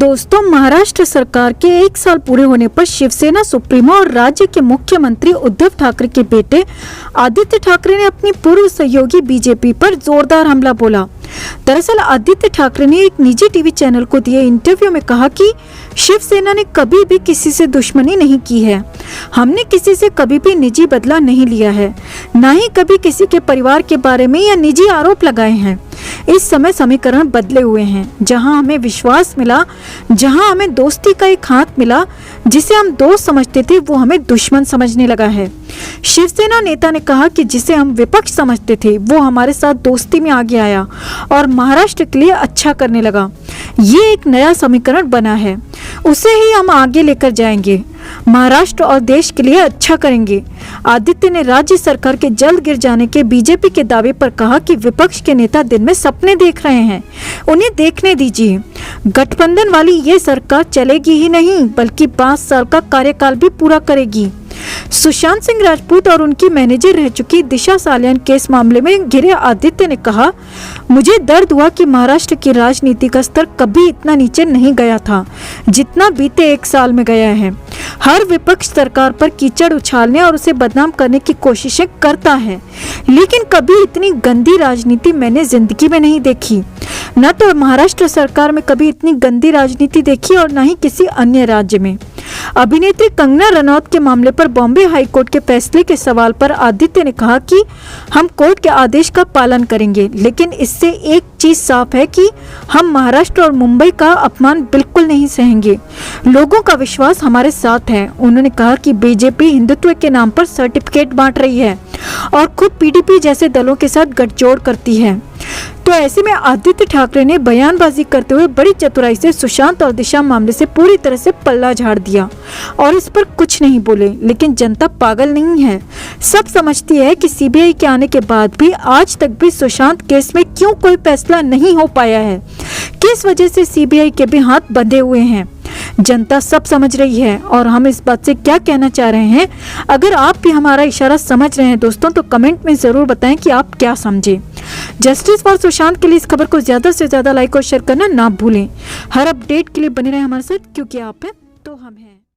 दोस्तों, महाराष्ट्र सरकार के 1 साल पूरे होने पर शिवसेना सुप्रीमो और राज्य के मुख्यमंत्री उद्धव ठाकरे के बेटे आदित्य ठाकरे ने अपनी पूर्व सहयोगी बीजेपी पर जोरदार हमला बोला। दरअसल आदित्य ठाकरे ने एक निजी टीवी चैनल को दिए इंटरव्यू में कहा कि शिवसेना ने कभी भी किसी से दुश्मनी नहीं की है। हमने किसी से कभी भी निजी बदला नहीं लिया है, न ही कभी किसी के परिवार के बारे में या निजी आरोप लगाए हैं। इस समय समीकरण बदले हुए हैं। जहां हमें विश्वास मिला, जहां हमें दोस्ती का एक हाथ मिला, जिसे हम दोस्त समझते थे वो हमें दुश्मन समझने लगा है। शिवसेना नेता ने कहा कि जिसे हम विपक्ष समझते थे वो हमारे साथ दोस्ती में आगे आया और महाराष्ट्र के लिए अच्छा करने लगा। ये एक नया समीकरण बना है, उसे ही हम आगे लेकर जाएंगे, महाराष्ट्र और देश के लिए अच्छा करेंगे। आदित्य ने राज्य सरकार के जल्द गिर जाने के बीजेपी के दावे पर कहा कि विपक्ष के नेता दिन में सपने देख रहे हैं, उन्हें देखने दीजिए। गठबंधन वाली ये सरकार चलेगी ही नहीं बल्कि 5 साल का कार्यकाल भी पूरा करेगी। सुशांत सिंह राजपूत और उनकी मैनेजर रह चुकी दिशा सालियान केस मामले में घिरे आदित्य ने कहा, मुझे दर्द हुआ कि महाराष्ट्र की राजनीति का स्तर कभी इतना नीचे नहीं गया था जितना बीते 1 साल में गया है। हर विपक्ष सरकार पर कीचड़ उछालने और उसे बदनाम करने की कोशिशें करता है, लेकिन कभी इतनी गंदी राजनीति मैंने जिंदगी में नहीं देखी। न तो महाराष्ट्र सरकार में कभी इतनी गंदी राजनीति देखी और न ही किसी अन्य राज्य में। अभिनेत्री कंगना रनौत के मामले पर बॉम्बे हाई कोर्ट के फैसले के सवाल पर आदित्य ने कहा कि हम कोर्ट के आदेश का पालन करेंगे, लेकिन इससे एक चीज साफ है कि हम महाराष्ट्र और मुंबई का अपमान बिल्कुल नहीं सहेंगे। लोगों का विश्वास हमारे साथ है। उन्होंने कहा कि बीजेपी हिंदुत्व के नाम पर सर्टिफिकेट बांट रही है और खुद पीडीपी जैसे दलों के साथ गठजोड़ करती है। तो ऐसे में आदित्य ठाकरे ने बयानबाजी करते हुए बड़ी चतुराई से सुशांत और दिशा मामले से पूरी तरह से पल्ला झाड़ दिया और इस पर कुछ नहीं बोले। लेकिन जनता पागल नहीं है, सब समझती है कि सीबीआई के आने के बाद भी आज तक भी सुशांत केस में क्यों कोई फैसला नहीं हो पाया है, किस वजह से सीबीआई के भी हाथ बंधे हुए हैं। जनता सब समझ रही है और हम इस बात से क्या कहना चाह रहे हैं। अगर आप भी हमारा इशारा समझ रहे हैं दोस्तों, तो कमेंट में जरूर बताएं कि आप क्या समझे। जस्टिस फॉर सुशांत के लिए इस खबर को ज्यादा से ज्यादा लाइक और शेयर करना ना भूलें। हर अपडेट के लिए बने रहें हमारे साथ, क्योंकि आप हैं तो हम हैं।